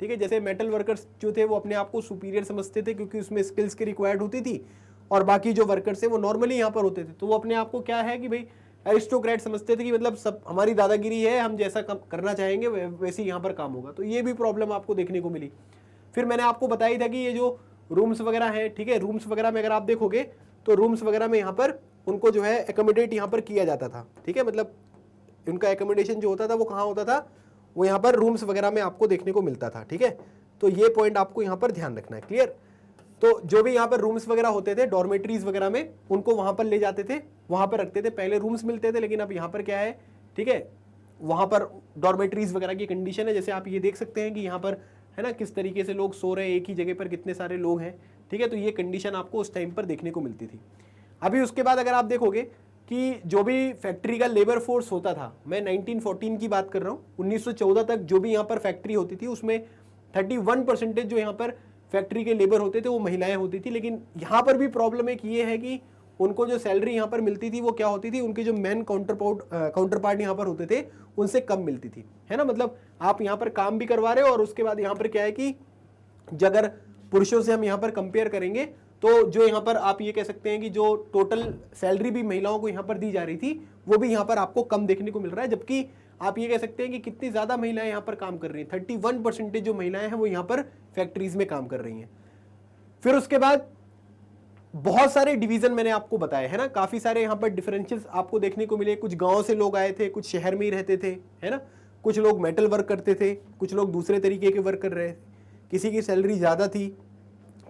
ठीक है। जैसे मेटल वर्कर्स जो थे वो अपने आप को सुपीरियर समझते थे क्योंकि उसमें स्किल्स की रिक्वायर्ड होती थी, और बाकी जो वर्कर्स थे वो नॉर्मली यहाँ पर होते थे, तो वो अपने आप को क्या है कि भाई एरिस्टोक्रेट समझते थे कि मतलब सब हमारी दादागिरी है, हम जैसा करना चाहेंगे वैसे ही यहाँ पर काम होगा। तो ये भी प्रॉब्लम आपको देखने को मिली। फिर मैंने आपको बताई था कि ये जो रूम्स वगैरह हैं, ठीक है, रूम्स वगैरह में अगर आप देखोगे तो रूम्स वगैरह में यहाँ पर उनको जो है एकोमोडेट यहाँ पर किया जाता था, ठीक है। मतलब उनका एकोमोडेशन जो होता था वो कहाँ होता था, वो यहाँ पर रूम्स वगैरह में आपको देखने को मिलता था, ठीक है। तो ये पॉइंट आपको यहाँ पर ध्यान रखना है, क्लियर। तो जो भी यहाँ पर रूम्स वगैरह होते थे डॉर्मेटरीज वगैरह में, उनको वहाँ पर ले जाते थे, वहाँ पर रखते थे। पहले रूम्स मिलते थे, लेकिन अब यहाँ पर क्या है, ठीक है, वहाँ पर डॉर्मेटरीज वगैरह की कंडीशन है। जैसे आप ये देख सकते हैं कि यहाँ पर है ना किस तरीके से लोग सो रहे हैं, एक ही जगह पर कितने सारे लोग हैं, ठीक है। तो ये कंडीशन आपको उस टाइम पर देखने को मिलती थी। अभी उसके बाद अगर आप देखोगे कि जो भी फैक्ट्री का लेबर फोर्स होता था, मैं 1914 की बात कर रहा हूँ, 1914 तक जो भी यहाँ पर फैक्ट्री होती थी उसमें 31% जो यहाँ पर फैक्ट्री के लेबर होते थे वो महिलाएं होती थी। लेकिन यहाँ पर भी प्रॉब्लम एक ये है कि उनको जो सैलरी यहाँ पर मिलती थी वो क्या होती थी, उनके जो मेन काउंटर पार्ट यहाँ पर होते थे उनसे कम मिलती थी, है ना। मतलब आप यहाँ पर काम भी करवा रहे हो और उसके बाद यहाँ पर क्या है कि अगर पुरुषों से हम यहाँ पर कंपेयर करेंगे तो जो यहाँ पर आप ये कह सकते हैं कि जो टोटल सैलरी भी महिलाओं को यहाँ पर दी जा रही थी वो भी यहाँ पर आपको कम देखने को मिल रहा है। जबकि आप ये कह सकते हैं कि कितनी ज्यादा महिलाएं यहाँ पर काम कर रही हैं, 31% जो महिलाएं हैं वो यहाँ पर फैक्ट्रीज में काम कर रही हैं। फिर उसके बाद बहुत सारे डिवीजन मैंने आपको बताए, है ना, काफी सारे यहाँ पर डिफरेंसेस आपको देखने को मिले। कुछ गांव से लोग आए थे, कुछ शहर में ही रहते थे, है ना, कुछ लोग मेटल वर्क करते थे, कुछ लोग दूसरे तरीके के वर्क कर रहे थे, किसी की सैलरी ज्यादा थी,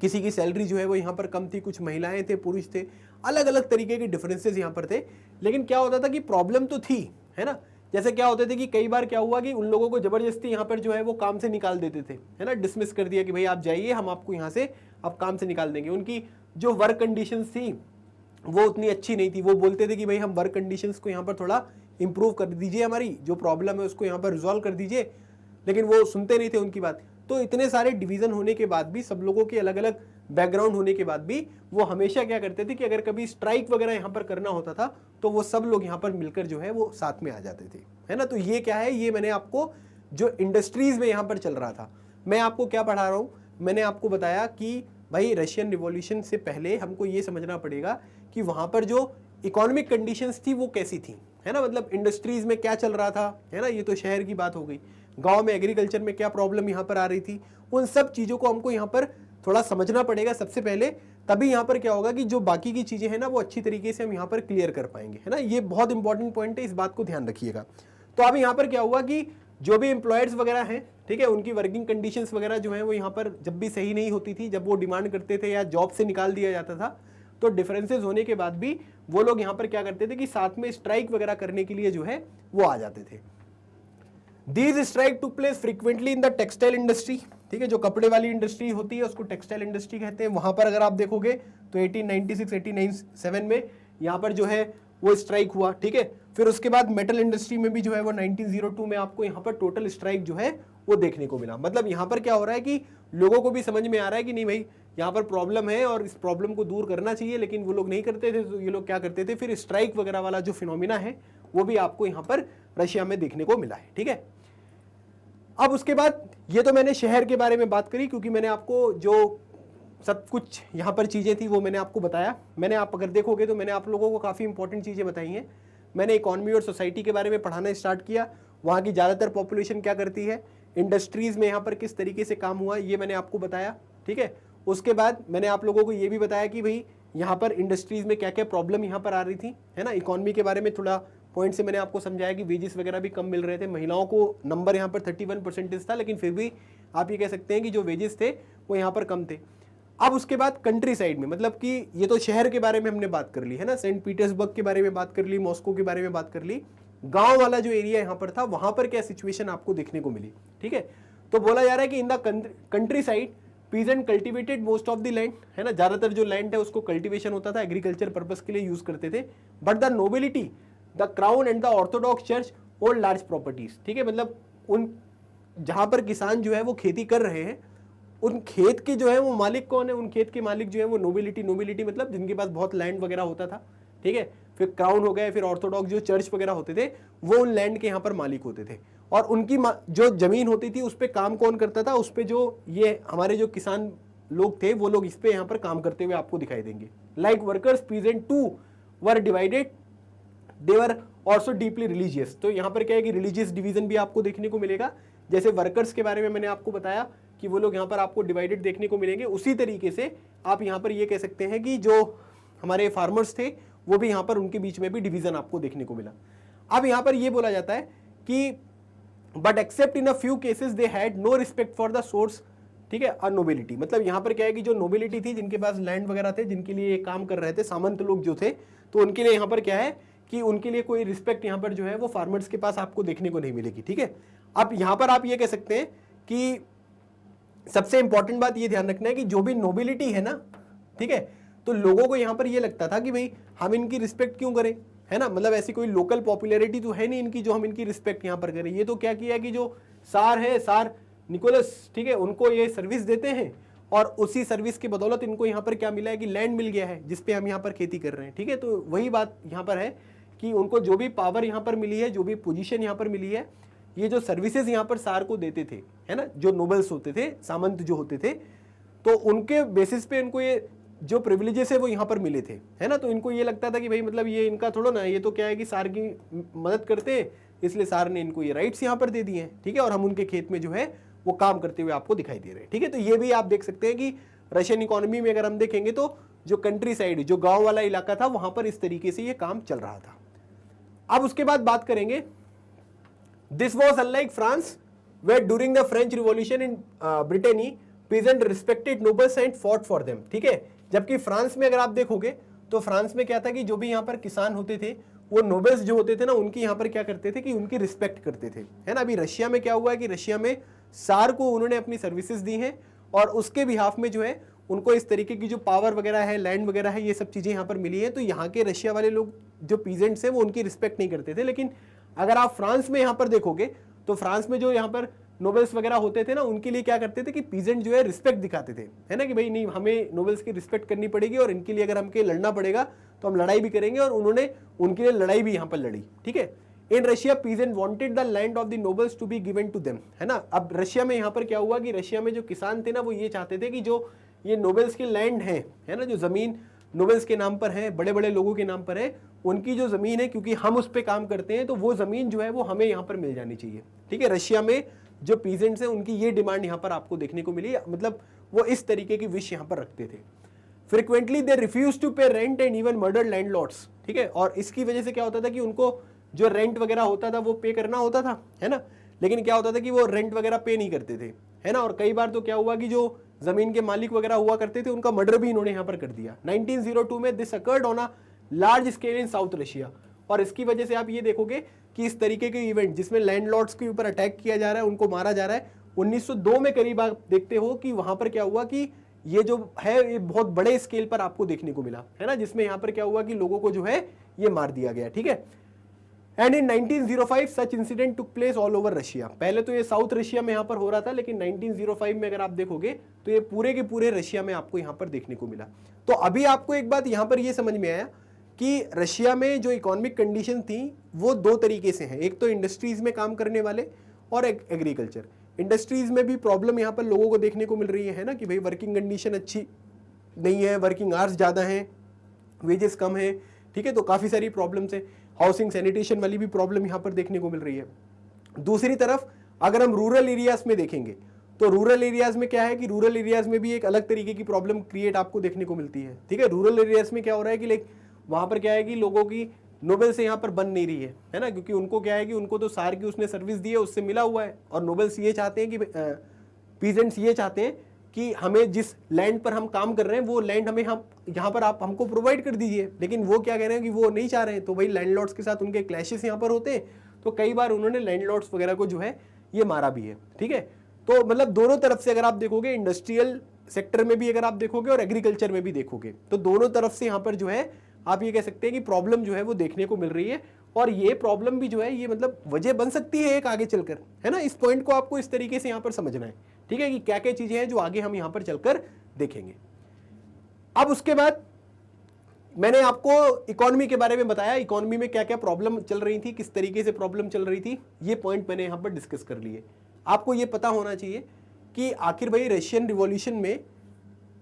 किसी की सैलरी जो है वो यहाँ पर कम थी, कुछ महिलाएं थे, पुरुष थे, अलग अलग तरीके के डिफरेंसेस यहाँ पर थे। लेकिन क्या होता था कि प्रॉब्लम तो थी, है ना। जैसे क्या होते थे कि कई बार क्या हुआ कि उन लोगों को जबरदस्ती यहाँ पर जो है वो काम से निकाल देते थे, है ना, डिसमिस कर दिया कि भाई आप जाइए, हम आपको यहाँ से अब काम से निकाल देंगे। उनकी जो वर्क कंडीशंस थी वो उतनी अच्छी नहीं थी। वो बोलते थे कि भाई हम वर्क कंडीशंस को यहाँ पर थोड़ा इंप्रूव कर दीजिए, हमारी जो प्रॉब्लम है उसको यहाँ पर रिजॉल्व कर दीजिए, लेकिन वो सुनते नहीं थे उनकी बात। तो इतने सारे डिवीजन होने के बाद भी, सब लोगों के अलग अलग बैकग्राउंड होने के बाद भी, वो हमेशा क्या करते थे कि अगर कभी स्ट्राइक वगैरह यहाँ पर करना होता था तो वो सब लोग यहाँ पर मिलकर जो है वो साथ में आ जाते थे, है ना। तो ये क्या है, ये मैंने आपको जो इंडस्ट्रीज में यहाँ पर चल रहा था, मैं आपको क्या पढ़ा रहा हूँ, मैंने आपको बताया कि भाई रशियन रिवॉल्यूशन से पहले हमको ये समझना पड़ेगा कि वहां पर जो इकोनॉमिक कंडीशंस थी वो कैसी थी, है ना। मतलब इंडस्ट्रीज में क्या चल रहा था, है ना, ये तो शहर की बात हो गई। गांव में एग्रीकल्चर में क्या प्रॉब्लम यहाँ पर आ रही थी, उन सब चीजों को हमको यहाँ पर थोड़ा समझना पड़ेगा सबसे पहले। तभी यहाँ पर क्या होगा कि जो बाकी की चीजें हैं ना वो अच्छी तरीके से हम यहाँ पर क्लियर कर पाएंगे, है ना। ये बहुत इंपॉर्टेंट पॉइंट है, इस बात को ध्यान रखिएगा। तो अब यहाँ पर क्या हुआ कि जो भी एम्प्लॉयर्स वगैरह हैं, ठीक है, उनकी वर्किंग कंडीशंस वगैरह जो है वो यहाँ पर जब भी सही नहीं होती थी, जब वो डिमांड करते थे या जॉब से निकाल दिया जाता था, तो डिफरेंसेस होने के बाद भी वो लोग यहाँ पर क्या करते थे कि साथ में स्ट्राइक वगैरह करने के लिए जो है वो आ जाते थे। These strike took place frequently in the textile industry, ठीक है, जो कपड़े वाली इंडस्ट्री होती है उसको टेक्सटाइल इंडस्ट्री कहते हैं। वहां पर अगर आप देखोगे तो 1896-1897 में यहाँ पर जो है वो स्ट्राइक हुआ, ठीक है। फिर उसके बाद मेटल इंडस्ट्री में भी जो है वो 1902 में आपको यहाँ पर टोटल स्ट्राइक जो है वो देखने को मिला। मतलब यहाँ पर क्या हो रहा है कि लोगों को भी समझ में आ रहा है कि नहीं भाई यहाँ पर प्रॉब्लम है और इस प्रॉब्लम को दूर करना चाहिए, लेकिन वो लोग नहीं करते थे। तो ये लोग क्या करते थे, फिर स्ट्राइक वगैरह वाला जो फिनोमिना है वो भी आपको यहाँ पर रशिया में देखने को मिला है, ठीक है। अब उसके बाद ये तो मैंने शहर के बारे में बात करी, क्योंकि मैंने आपको जो सब कुछ यहाँ पर चीज़ें थी वो मैंने आपको बताया। मैंने आप अगर देखोगे तो मैंने आप लोगों को काफ़ी इंपॉर्टेंट चीज़ें बताई हैं। मैंने इकॉनमी और सोसाइटी के बारे में पढ़ाना स्टार्ट किया, वहाँ की ज़्यादातर पॉपुलेशन क्या करती है, इंडस्ट्रीज़ में यहाँ पर किस तरीके से काम हुआ, ये मैंने आपको बताया, ठीक है। उसके बाद मैंने आप लोगों को ये भी बताया कि भाई यहाँ पर इंडस्ट्रीज़ में क्या क्या प्रॉब्लम यहाँ पर आ रही थी, है ना। इकॉनमी के बारे में थोड़ा पॉइंट से मैंने आपको समझाया कि वेजेस वगैरह भी कम मिल रहे थे, महिलाओं को नंबर यहाँ पर 31% था, लेकिन फिर भी आप ये कह सकते हैं कि जो वेजेस थे वो यहाँ पर कम थे। अब उसके बाद कंट्री साइड में, मतलब कि ये तो शहर के बारे में हमने बात कर ली, है ना, सेंट पीटर्सबर्ग के बारे में बात कर ली, मॉस्को के बारे में बात कर ली। गांव वाला जो एरिया यहाँ पर था वहां पर क्या सिचुएशन आपको देखने को मिली, ठीक है। तो बोला जा रहा है कि in the country side peasant cultivated most of the land, है ना, ज्यादातर जो लैंड है उसको कल्टिवेशन होता था, एग्रीकल्चर पर्पस के लिए यूज करते थे। But the nobility, the crown and the Orthodox church old large properties, ठीक है। मतलब उन जहां पर किसान जो है वो खेती कर रहे हैं, उन खेत के जो है वो मालिक कौन है, उन खेत के मालिक जो है वो नोबिलिटी मतलब जिनके पास बहुत लैंड वगैरह होता था, ठीक है। फिर क्राउन हो गए, फिर ऑर्थोडॉक्स जो चर्च वगैरह होते थे वो उन लैंड के यहाँ पर मालिक होते थे। और उनकी जो जमीन होती थी उस पर काम कौन करता था, उस पर जो ये हमारे जो किसान लोग थे वो लोग इस पे यहाँ पर काम करते हुए आपको दिखाई देंगे। Like workers peasant too were divided, they were also deeply religious. तो यहाँ पर क्या है कि रिलीजियस डिवीजन भी आपको देखने को मिलेगा। जैसे वर्कर्स के बारे में मैंने आपको बताया कि वो लोग यहाँ पर आपको डिवाइडेड देखने को मिलेंगे, उसी तरीके से आप यहाँ पर ये कह सकते हैं कि जो हमारे फार्मर्स थे वो भी यहाँ पर उनके बीच में भी डिवीजन आपको देखने को मिला। अब यहाँ पर ये बोला जाता है कि but except in a few cases they had no respect for the source, ठीक है, अ नोबिलिटी। मतलब यहाँ पर क्या है कि जो नोबिलिटी थी, जिनके पास लैंड वगैरह थे, जिनके लिए काम कर रहे थे, सामंत लोग जो थे, तो उनके लिए यहाँ पर क्या है कि उनके लिए कोई रिस्पेक्ट यहाँ पर जो है वो फार्मर्स के पास आपको देखने को नहीं मिलेगी। ठीक है, अब यहाँ पर आप ये कह सकते हैं कि सबसे इंपॉर्टेंट बात ये ध्यान रखना है कि जो भी नोबिलिटी है ना, ठीक है, तो लोगों को यहाँ पर ये लगता था कि भाई हम इनकी रिस्पेक्ट क्यों करें, है ना, मतलब ऐसी कोई लोकल पॉपुलैरिटी तो है नहीं इनकी जो हम इनकी रिस्पेक्ट यहाँ पर करें। ये तो क्या किया कि जो सार है, सार निकोलस, ठीक है, उनको ये सर्विस देते हैं और उसी सर्विस की बदौलत इनको यहाँ पर क्या मिला है कि लैंड मिल गया है जिसपे हम यहाँ पर खेती कर रहे हैं। ठीक है, तो वही बात यहाँ पर है कि उनको जो भी पावर यहाँ पर मिली है, जो भी पोजीशन यहाँ पर मिली है, ये जो सर्विसेज यहाँ पर सार को देते थे, है ना, जो नोबल्स होते थे, सामंत जो होते थे, तो उनके बेसिस पे इनको ये जो प्रिविलेजेस है वो यहाँ पर मिले थे, है ना। तो इनको ये लगता था कि भाई मतलब ये इनका थोड़ा ना, ये तो क्या है कि सार की मदद करते हैं, इसलिए सार ने इनको ये राइट्स यहाँ पर दे दिए हैं। ठीक है, और हम उनके खेत में जो है वो काम करते हुए आपको दिखाई दे रहे हैं। ठीक है, तो ये भी आप देख सकते हैं कि रशियन इकोनॉमी में अगर हम देखेंगे तो जो कंट्री साइड, जो गांव वाला इलाका था, वहां पर इस तरीके से ये काम चल रहा था। अब उसके बाद बात करेंगे, this was unlike France where during the French revolution in Brittany peasant respected nobles and fought for them. ठीक है, जबकि फ्रांस में अगर आप देखोगे तो फ्रांस में क्या था कि जो भी यहाँ पर किसान होते थे, वो नोबल्स जो होते थे ना, उनकी यहाँ पर क्या करते थे कि उनकी रिस्पेक्ट करते थे, है ना। अभी रशिया में क्या हुआ है कि रशिया में सार को उन्होंने अपनी सर्विसेज दी हैं और उसके बिहाफ में जो है उनको इस तरीके की जो पावर वगैरह है, लैंड वगैरह है, ये सब चीज़ें यहाँ पर मिली है। तो यहाँ के रशिया वाले लोग जो पीजेंट्स हैं वो उनकी रिस्पेक्ट नहीं करते थे। लेकिन अगर आप फ्रांस में यहाँ पर देखोगे तो फ्रांस में जो यहाँ पर नोबल्स वगैरह होते थे ना, उनके लिए क्या करते थे कि पीजेंट जो है रिस्पेक्ट दिखाते थे, है ना, कि भाई नहीं, हमें नोबल्स की रिस्पेक्ट करनी पड़ेगी और इनके लिए अगर हमके लड़ना पड़ेगा तो हम लड़ाई भी करेंगे, और उन्होंने उनके लिए लड़ाई भी यहाँ पर लड़ी। ठीक है, in Russia peasant wanted the land of the nobles to be given to them, है ना। अब रशिया में यहाँ पर क्या हुआ कि रशिया में जो किसान थे ना, वो ये चाहते थे कि जो ये नोबल्स की लैंड है ना, जो जमीन नोबल्स के नाम पर है, बड़े बड़े लोगों के नाम पर है, उनकी जो जमीन है, क्योंकि हम उस पर काम करते हैं तो वो जमीन जो है वो हमें यहाँ पर मिल जानी चाहिए। ठीक है, रशिया में जो पीजेंट्स हैं उनकी ये डिमांड यहाँ पर आपको देखने को मिली, मतलब वो इस तरीके की विश यहाँ पर रखते थे। फ्रिक्वेंटली दे रिफ्यूज टू पे rent and even murder landlords. ठीक है, और इसकी वजह से क्या होता था कि उनको जो रेंट वगैरह होता था वो पे करना होता था, है ना, लेकिन क्या होता था कि वो रेंट वगैरह पे नहीं करते थे, है ना। और कई बार तो क्या हुआ कि जो जमीन के मालिक वगैरह हुआ करते थे उनका मर्डर भी इन्होंने यहाँ पर कर दिया। 1902 में this occurred on a large scale in south Russia, और इसकी वजह से आप ये देखोगे कि इस तरीके के इवेंट जिसमें लैंडलॉर्ड्स के ऊपर अटैक किया जा रहा है, उनको मारा जा रहा है, 1902 में करीब आप देखते हो कि वहां पर क्या हुआ कि ये जो है ये बहुत बड़े स्केल पर आपको देखने को मिला, है ना, जिसमें यहाँ पर क्या हुआ कि लोगों को जो है ये मार दिया गया। ठीक है, and in 1905 such incident took place all over Russia. पहले तो ये साउथ रशिया में यहाँ पर हो रहा था, लेकिन 1905 में अगर आप देखोगे तो ये पूरे के पूरे रशिया में आपको यहाँ पर देखने को मिला। तो अभी आपको एक बात यहाँ पर ये समझ में आया कि रशिया में जो इकोनॉमिक कंडीशन थी वो दो तरीके से हैं, एक तो इंडस्ट्रीज में काम करने वाले और एक एग्रीकल्चर। इंडस्ट्रीज में भी प्रॉब्लम यहाँ पर लोगों को देखने को मिल रही है ना, कि भाई वर्किंग कंडीशन अच्छी नहीं है, वर्किंग आवर्स ज़्यादा हैं, वेजेस कम है। ठीक है, तो काफ़ी सारी प्रॉब्लम्स है, हाउसिंग सैनिटेशन वाली भी प्रॉब्लम यहाँ पर देखने को मिल रही है। दूसरी तरफ अगर हम रूरल एरियाज में देखेंगे तो रूरल एरियाज में क्या है कि रूरल एरियाज में भी एक अलग तरीके की प्रॉब्लम क्रिएट आपको देखने को मिलती है। ठीक है, रूरल एरियाज में क्या हो रहा है कि लाइक वहाँ पर क्या है कि लोगों की नोबेल से यहाँ पर बन नहीं रही है ना, क्योंकि उनको क्या है कि उनको तो सार की उसने सर्विस दी है, उससे मिला हुआ है, और नोबेल्स ये चाहते हैं कि पीजेंट्स ये चाहते हैं कि हमें जिस लैंड पर हम काम कर रहे हैं वो लैंड हमें हम यहाँ पर आप हमको प्रोवाइड कर दीजिए। लेकिन वो क्या कह रहे हैं कि वो नहीं चाह रहे हैं, तो भाई लैंडलॉर्ड्स के साथ उनके क्लैशेस यहाँ पर होते हैं, तो कई बार उन्होंने लैंडलॉर्ड्स वगैरह को जो है ये मारा भी है। ठीक है, तो मतलब दोनों तरफ से अगर आप देखोगे, इंडस्ट्रियल सेक्टर में भी अगर आप देखोगे और एग्रीकल्चर में भी देखोगे, तो दोनों तरफ से यहाँ पर जो है आप ये कह सकते हैं कि प्रॉब्लम जो है वो देखने को मिल रही है। और ये प्रॉब्लम भी जो है ये मतलब वजह बन सकती है एक आगे चलकर, है ना। इस पॉइंट को आपको इस तरीके से यहाँ पर समझना है, ठीक है, कि क्या क्या चीजें हैं जो आगे हम यहाँ पर चलकर देखेंगे। अब उसके बाद मैंने आपको इकोनॉमी के बारे में बताया, इकोनॉमी में क्या क्या प्रॉब्लम चल रही थी, किस तरीके से प्रॉब्लम चल रही थी, ये पॉइंट मैंने यहां पर डिस्कस कर लिए। आपको ये पता होना चाहिए कि आखिर भाई रशियन रिवॉल्यूशन में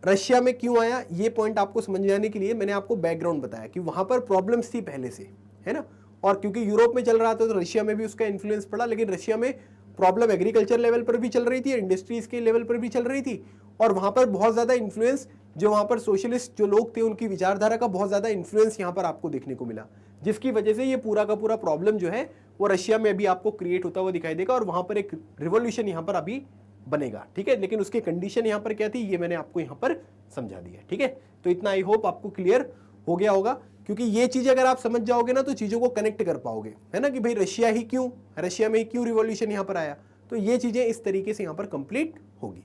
रशिया में क्यों आया, ये पॉइंट आपको समझ जाने के लिए मैंने आपको बैकग्राउंड बताया कि वहां पर प्रॉब्लम्स थी पहले से, है ना। और क्योंकि यूरोप में चल रहा था तो रशिया में भी उसका इन्फ्लुएंस पड़ा, लेकिन रशिया में प्रॉब्लम एग्रीकल्चर लेवल पर भी चल रही थी, इंडस्ट्रीज के लेवल पर भी चल रही थी, और वहां पर बहुत ज्यादा इन्फ्लुएंस, जो वहां पर सोशलिस्ट जो लोग थे उनकी विचारधारा का बहुत ज्यादा इन्फ्लुएंस यहां पर आपको देखने को मिला, जिसकी वजह से ये पूरा का पूरा प्रॉब्लम जो है वो रशिया में अभी आपको क्रिएट होता हुआ दिखाई देगा, और वहां पर एक रिवॉल्यूशन यहां पर अभी बनेगा, ठीक है। लेकिन उसकी कंडीशन यहां पर क्या थी ये मैंने आपको यहां पर समझा दिया, ठीक है। तो इतना आई होप आपको क्लियर हो गया होगा, क्योंकि ये चीजें अगर आप समझ जाओगे ना तो चीजों को कनेक्ट कर पाओगे, है ना, कि भाई रशिया में ही क्यों रिवॉल्यूशन यहां पर आया, तो ये चीजें इस तरीके से यहां पर कंप्लीट होगी।